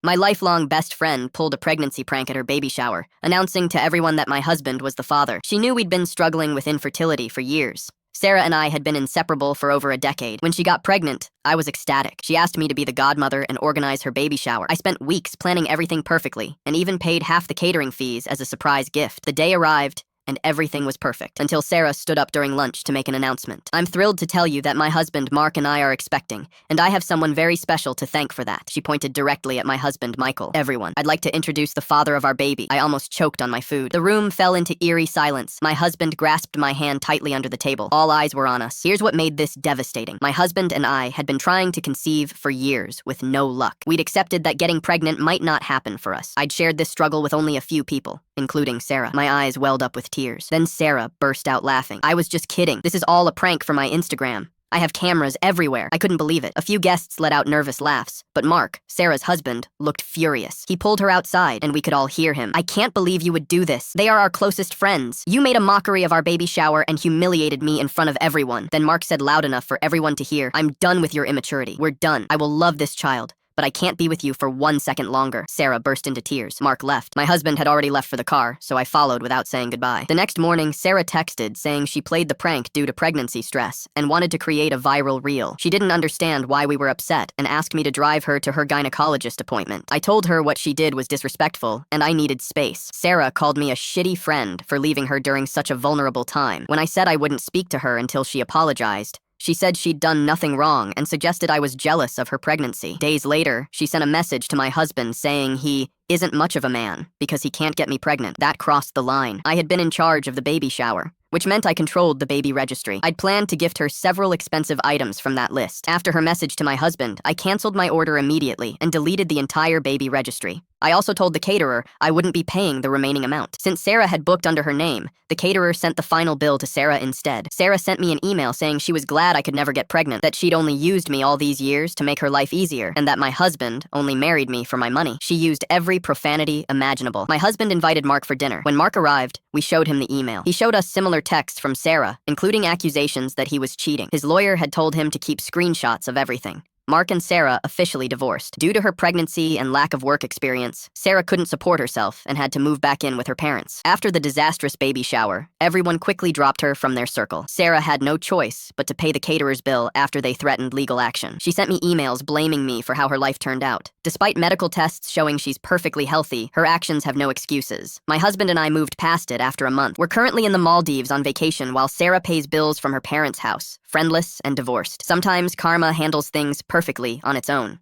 My lifelong best friend pulled a pregnancy prank at her baby shower, announcing to everyone that my husband was the father. She knew we'd been struggling with infertility for years. Sarah and I had been inseparable for over a decade. When she got pregnant, I was ecstatic. She asked me to be the godmother and organize her baby shower. I spent weeks planning everything perfectly, and even paid half the catering fees as a surprise gift. The day arrived, and everything was perfect, until Sarah stood up during lunch to make an announcement. I'm thrilled to tell you that my husband, Mark, and I are expecting, and I have someone very special to thank for that. She pointed directly at my husband, Michael. Everyone, I'd like to introduce the father of our baby. I almost choked on my food. The room fell into eerie silence. My husband grasped my hand tightly under the table. All eyes were on us. Here's what made this devastating. My husband and I had been trying to conceive for years with no luck. We'd accepted that getting pregnant might not happen for us. I'd shared this struggle with only a few people, including Sarah. My eyes welled up with tears. Then Sarah burst out laughing. I was just kidding. This is all a prank for my Instagram. I have cameras everywhere. I couldn't believe it. A few guests let out nervous laughs, but Mark, Sarah's husband, looked furious. He pulled her outside, and we could all hear him. I can't believe you would do this. They are our closest friends. You made a mockery of our baby shower and humiliated me in front of everyone. Then Mark said loud enough for everyone to hear, I'm done with your immaturity. We're done. I will love this child, but I can't be with you for 1 second longer. Sarah burst into tears. Mark left. My husband had already left for the car, so I followed without saying goodbye. The next morning, Sarah texted saying she played the prank due to pregnancy stress and wanted to create a viral reel. She didn't understand why we were upset and asked me to drive her to her gynecologist appointment. I told her what she did was disrespectful and I needed space. Sarah called me a shitty friend for leaving her during such a vulnerable time. When I said I wouldn't speak to her until she apologized, she said she'd done nothing wrong and suggested I was jealous of her pregnancy. Days later, she sent a message to my husband saying he isn't much of a man because he can't get me pregnant. That crossed the line. I had been in charge of the baby shower, which meant I controlled the baby registry. I'd planned to gift her several expensive items from that list. After her message to my husband, I canceled my order immediately and deleted the entire baby registry. I also told the caterer I wouldn't be paying the remaining amount. Since Sarah had booked under her name, the caterer sent the final bill to Sarah instead. Sarah sent me an email saying she was glad I could never get pregnant, that she'd only used me all these years to make her life easier, and that my husband only married me for my money. She used every profanity imaginable. My husband invited Mark for dinner. When Mark arrived, we showed him the email. He showed us similar texts from Sarah, including accusations that he was cheating. His lawyer had told him to keep screenshots of everything. Mark and Sarah officially divorced. Due to her pregnancy and lack of work experience, Sarah couldn't support herself and had to move back in with her parents. After the disastrous baby shower, everyone quickly dropped her from their circle. Sarah had no choice but to pay the caterer's bill after they threatened legal action. She sent me emails blaming me for how her life turned out. Despite medical tests showing she's perfectly healthy, her actions have no excuses. My husband and I moved past it after a month. We're currently in the Maldives on vacation while Sarah pays bills from her parents' house, friendless and divorced. Sometimes karma handles things perfectly on its own.